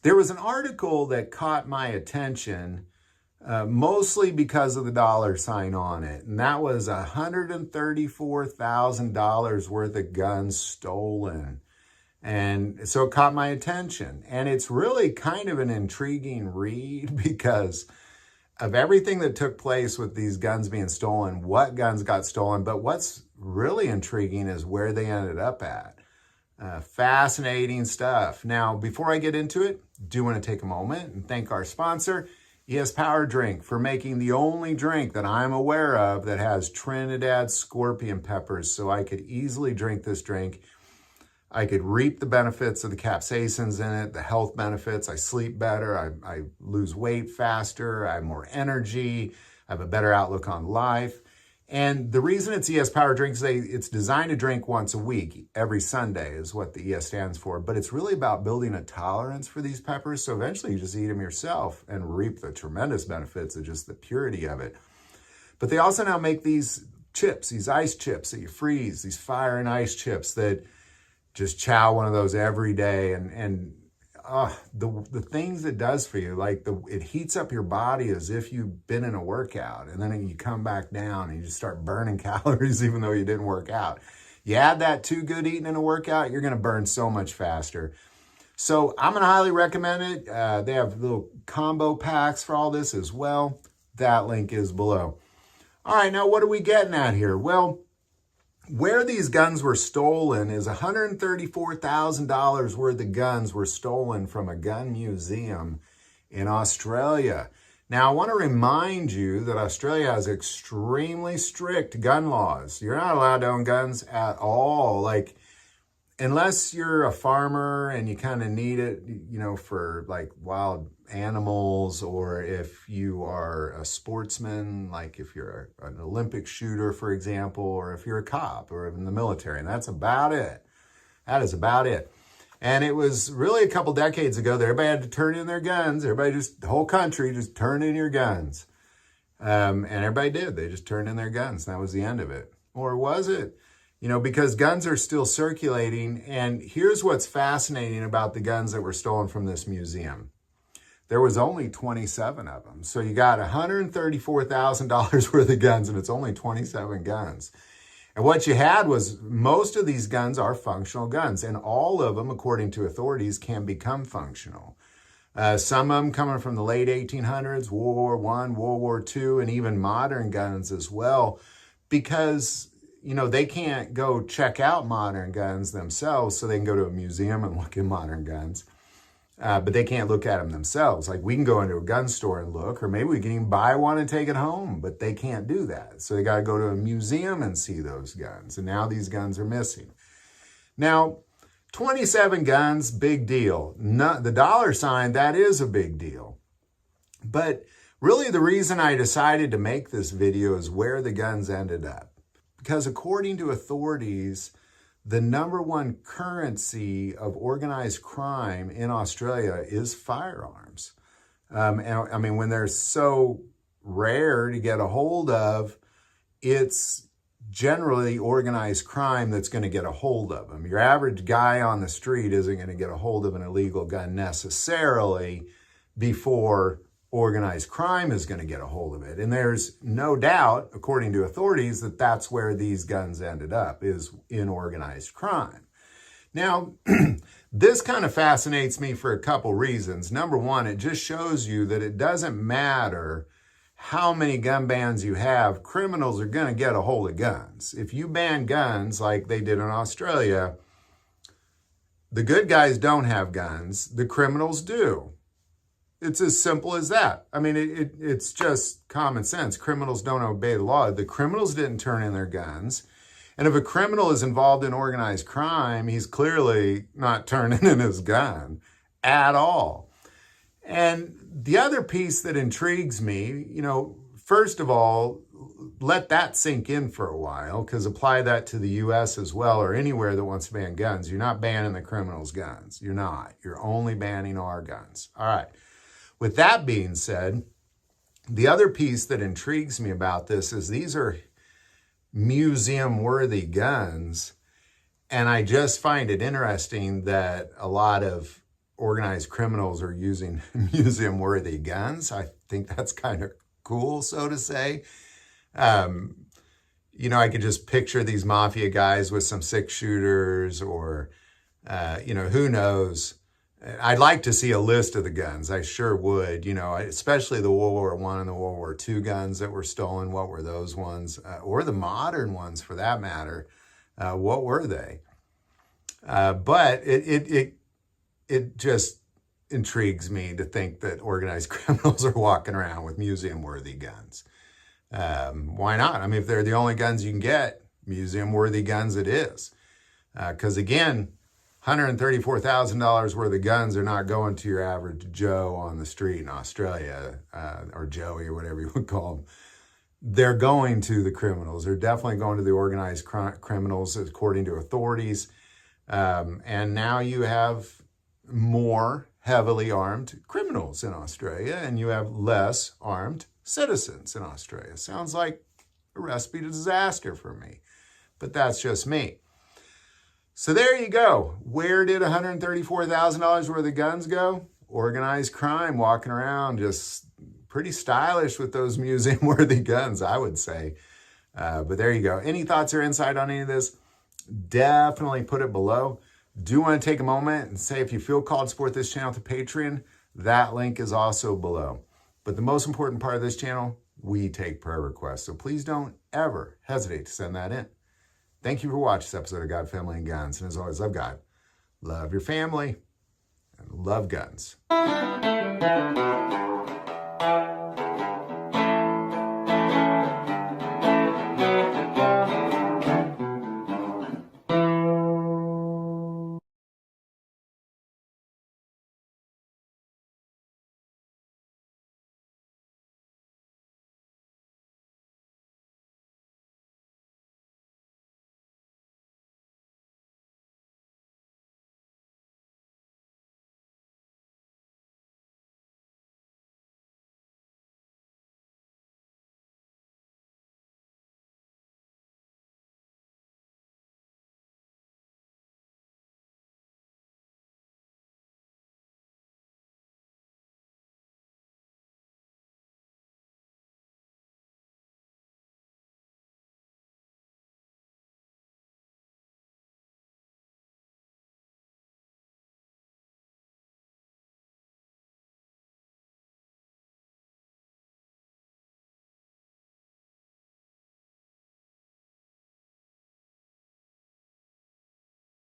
There was an article that caught my attention, mostly because of the dollar sign on it. And that was $134,000 worth of guns stolen. And so it caught my attention. And it's really kind of an intriguing read because of everything that took place with these guns being stolen, what guns got stolen. But what's really intriguing is where they ended up at. Fascinating stuff. Now, before I get into it, I do want to take a moment and thank our sponsor, ES Power Drink, for making the only drink that I'm aware of that has Trinidad scorpion peppers, so I could easily drink this drink. I could reap the benefits of the capsaicins in it, the health benefits. I sleep better, I lose weight faster, I have more energy, I have a better outlook on life. And the reason it's ES Power Drink is it's designed to drink once a week. Every Sunday is what the ES stands for. But it's really about building a tolerance for these peppers. So eventually you just eat them yourself and reap the tremendous benefits of just the purity of it. But they also now make these chips, these ice chips that you freeze, these fire and ice chips that just chow one of those every day. And the things it does for you, like it heats up your body as if you've been in a workout, and then you come back down and you just start burning calories even though you didn't work out. You add that to good eating in a workout, you're going to burn so much faster. So I'm going to highly recommend it. They have little combo packs for all this as well. That link is below. All right, now what are we getting at here? Well, where these guns were stolen is $134,000 worth of guns were stolen from a gun museum in Australia. Now, I want to remind you that Australia has extremely strict gun laws. You're not allowed to own guns at all. Like, unless you're a farmer and you kind of need it, you know, for like wild animals, or if you are a sportsman, like if you're an Olympic shooter, for example, or if you're a cop or in the military, and that's about it. That is about it. And it was really a couple decades ago that everybody had to turn in their guns. The whole country just turned in your guns. And everybody did. They just turned in their guns. And that was the end of it. Or was it? You know, because guns are still circulating. And here's what's fascinating about the guns that were stolen from this museum. There was only 27 of them. So you got $134,000 worth of guns, and it's only 27 guns. And what you had was most of these guns are functional guns, and all of them, according to authorities, can become functional. Some of them coming from the late 1800s, World War I, World War II, and even modern guns as well, because, you know, they can't go check out modern guns themselves, so they can go to a museum and look at modern guns. But they can't look at them themselves. Like, we can go into a gun store and look, or maybe we can even buy one and take it home, but they can't do that. So they got to go to a museum and see those guns. And now these guns are missing. Now, 27 guns, big deal. The dollar sign, that is a big deal. But really the reason I decided to make this video is where the guns ended up. Because according to authorities, the #1 currency of organized crime in Australia is firearms. And I mean, when they're so rare to get a hold of, it's generally organized crime that's going to get a hold of them. Your average guy on the street isn't going to get a hold of an illegal gun necessarily before organized crime is going to get a hold of it. And there's no doubt, according to authorities, that that's where these guns ended up, is in organized crime. Now, this kind of fascinates me for a couple reasons. Number one, it just shows you that it doesn't matter how many gun bans you have, criminals are going to get a hold of guns. If you ban guns like they did in Australia, the good guys don't have guns, the criminals do. It's as simple as that. I mean, it's just common sense. Criminals don't obey the law. The criminals didn't turn in their guns. And if a criminal is involved in organized crime, he's clearly not turning in his gun at all. And the other piece that intrigues me, you know, first of all, let that sink in for a while, because apply that to the US as well, or anywhere that wants to ban guns. You're not banning the criminals' guns. You're not. You're only banning our guns. All right. With that being said, the other piece that intrigues me about this is these are museum-worthy guns, and I just find it interesting that a lot of organized criminals are using museum-worthy guns. I think that's kind of cool, so to say. You know, I could just picture these mafia guys with some 6-shooters or, you know, who knows. I'd like to see a list of the guns. I sure would, you know, especially the World War I and the World War II guns that were stolen. What were those ones? Or the modern ones, for that matter. What were they? But it just intrigues me to think that organized criminals are walking around with museum-worthy guns. Why not? I mean, if they're the only guns you can get, museum-worthy guns it is. Because again, $134,000 worth of guns are not going to your average Joe on the street in Australia, or Joey or whatever you would call them. They're going to the criminals. They're definitely going to the organized criminals, according to authorities. And now you have more heavily armed criminals in Australia, and you have less armed citizens in Australia. Sounds like a recipe to disaster for me, but that's just me. So there you go. Where did $134,000 worth of guns go? Organized crime, walking around just pretty stylish with those museum-worthy guns, I would say. But there you go. Any thoughts or insight on any of this? Definitely put it below. Do want to take a moment and say, if you feel called to support this channel through Patreon, that link is also below. But the most important part of this channel, we take prayer requests. So please don't ever hesitate to send that in. Thank you for watching this episode of God, Family, and Guns. And as always, love God, love your family, and love guns.